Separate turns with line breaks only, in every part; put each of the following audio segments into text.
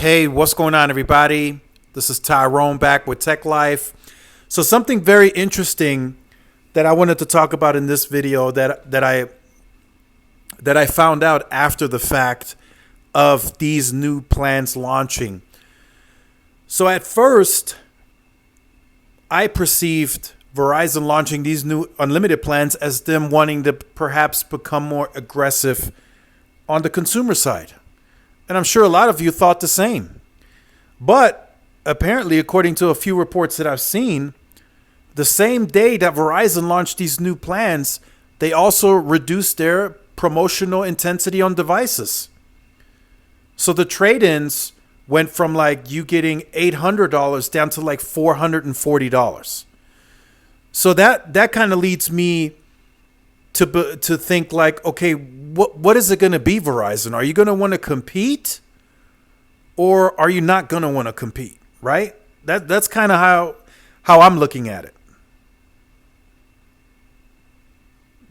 Hey, what's going on, everybody? This is Tyrone back with Tech Life. So something very interesting that I wanted to talk about in this video that I found out after the fact of these new plans launching. So at first, I perceived Verizon launching these new unlimited plans as them wanting to perhaps become more aggressive on the consumer side. And I'm sure a lot of you thought the same. But apparently, according to a few reports that I've seen, the same day that Verizon launched these new plans, they also reduced their promotional intensity on devices. So the trade-ins went from like you getting $800 down to like $440. So that kind of leads me to think like, okay, what is it going to be, Verizon? Are you going to want to compete, or are you not going to want to compete? Right? That's kind of how I'm looking at it.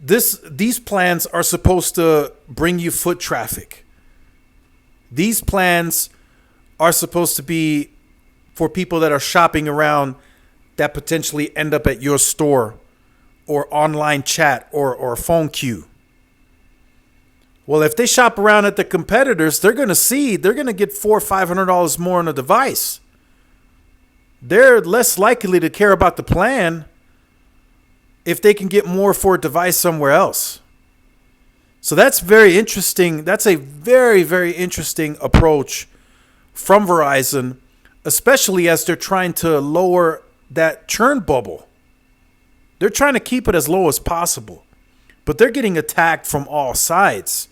These plans are supposed to bring you foot traffic. These plans are supposed to be for people that are shopping around that potentially end up at your store or online chat or phone queue. Well, if they shop around at the competitors, they're going to get $400 or $500 more on a device. They're less likely to care about the plan if they can get more for a device somewhere else. So that's very interesting. That's a very, very interesting approach from Verizon, especially as they're trying to lower that churn bubble. They're trying to keep it as low as possible, but they're getting attacked from all sides.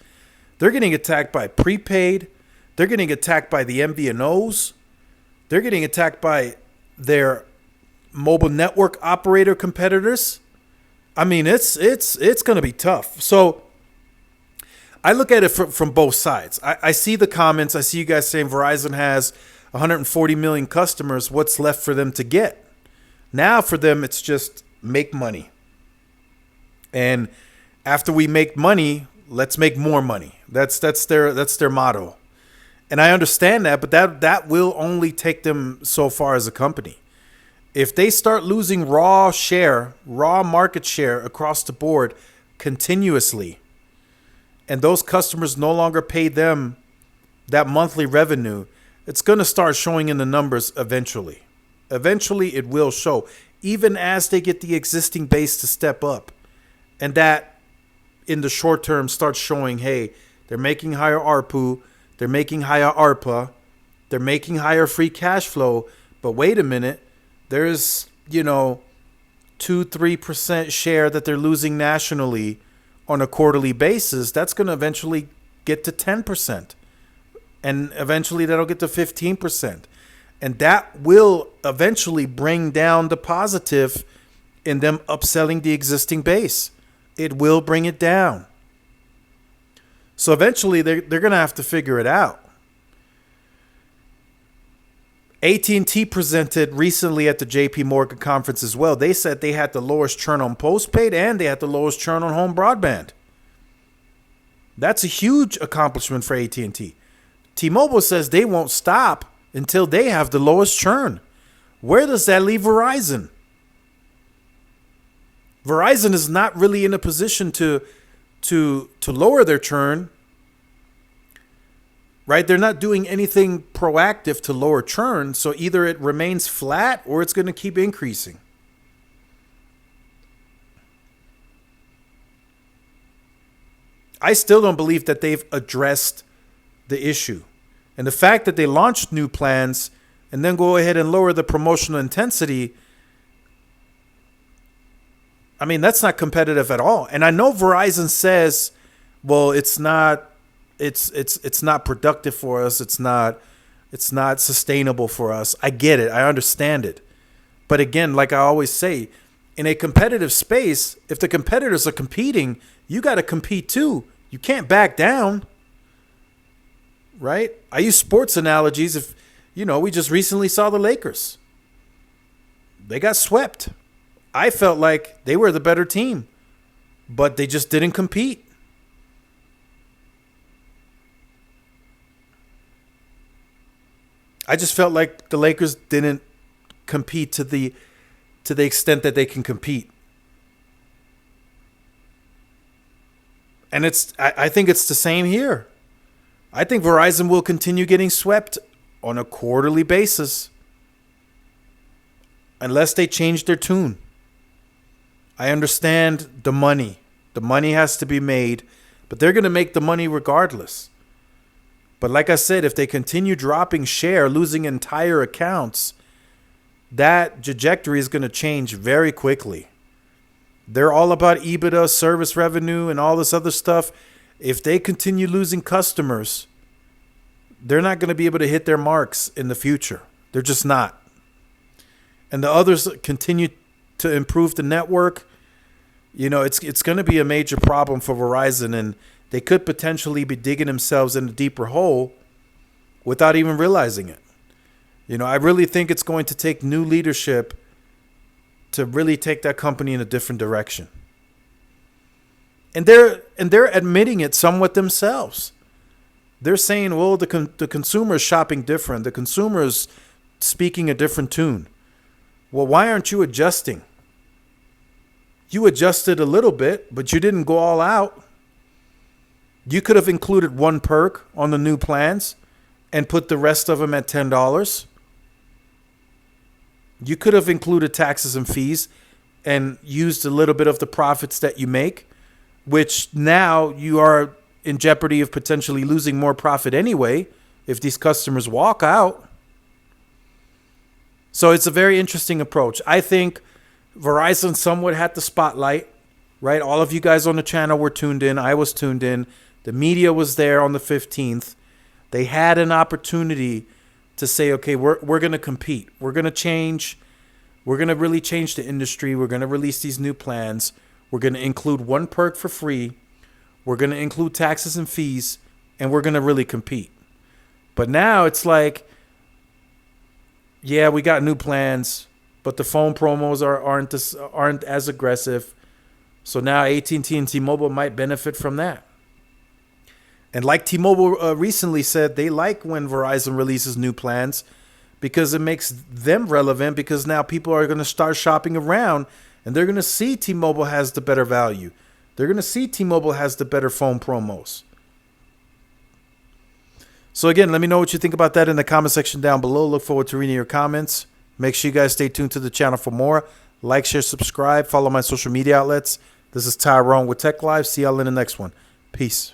They're getting attacked by prepaid. They're getting attacked by the MVNOs. They're getting attacked by their mobile network operator competitors. I mean, it's going to be tough. So I look at it from both sides. I see the comments. I see you guys saying Verizon has 140 million customers. What's left for them to get? Now for them, it's just make money. And after we make money, let's make more money. That's their motto. And I understand that, but that will only take them so far as a company. If they start losing raw market share across the board continuously, and those customers no longer pay them that monthly revenue, it's going to start showing in the numbers eventually. Eventually, it will show, even as they get the existing base to step up. And that, in the short term, starts showing, hey, they're making higher ARPU, they're making higher ARPA, they're making higher free cash flow. But wait a minute, there's, 2-3% share that they're losing nationally on a quarterly basis. That's going to eventually get to 10%. And eventually that'll get to 15%. And that will eventually bring down the positive in them upselling the existing base. It will bring it down. So eventually they're going to have to figure it out. AT&T presented recently at the JP Morgan conference as well. They said they had the lowest churn on postpaid and they had the lowest churn on home broadband. That's a huge accomplishment for AT&T. T-Mobile says they won't stop until they have the lowest churn. Where does that leave Verizon? Verizon is not really in a position to lower their churn. Right? They're not doing anything proactive to lower churn. So either it remains flat or it's going to keep increasing. I still don't believe that they've addressed the issue. And the fact that they launched new plans and then go ahead and lower the promotional intensity, I mean, that's not competitive at all. And I know Verizon says, well, it's not productive for us. It's not sustainable for us. I get it. I understand it. But again, like I always say, in a competitive space, if the competitors are competing, you got to compete too. You can't back down. Right? I use sports analogies. If, we just recently saw the Lakers. They got swept. I felt like they were the better team, but they just didn't compete. I just felt like the Lakers didn't compete to the extent that they can compete. And I think it's the same here. I think Verizon will continue getting swept on a quarterly basis unless they change their tune. I understand the money. The money has to be made, but they're going to make the money regardless. But like I said, if they continue dropping share, losing entire accounts, that trajectory is going to change very quickly. They're all about EBITDA, service revenue, and all this other stuff. If they continue losing customers, they're not going to be able to hit their marks in the future. They're just not. And the others continue to improve the network. You know, it's going to be a major problem for Verizon, and they could potentially be digging themselves in a deeper hole without even realizing it. You know, I really think it's going to take new leadership to really take that company in a different direction. And they're admitting it somewhat themselves. They're saying, well, the consumer is shopping different. The consumer is speaking a different tune. Well, why aren't you adjusting? You adjusted a little bit, but you didn't go all out. You could have included one perk on the new plans and put the rest of them at $10. You could have included taxes and fees and used a little bit of the profits that you make, which now you are in jeopardy of potentially losing more profit anyway if these customers walk out. So it's a very interesting approach. I think Verizon somewhat had the spotlight, right? All of you guys on the channel were tuned in. I was tuned in. The media was there on the 15th. They had an opportunity to say, okay, we're going to compete. We're going to change. We're going to really change the industry. We're going to release these new plans. We're going to include one perk for free. We're going to include taxes and fees, and we're going to really compete. But now it's like, yeah, we got new plans, but the phone promos aren't as aggressive. So now AT&T and T-Mobile might benefit from that. And like T-Mobile recently said, they like when Verizon releases new plans because it makes them relevant, because now people are going to start shopping around and they're going to see T-Mobile has the better value. They're going to see T-Mobile has the better phone promos. So again, let me know what you think about that in the comment section down below. Look forward to reading your comments. Make sure you guys stay tuned to the channel for more. Like, share, subscribe. Follow my social media outlets. This is Tyrone with Tech Live. See y'all in the next one. Peace.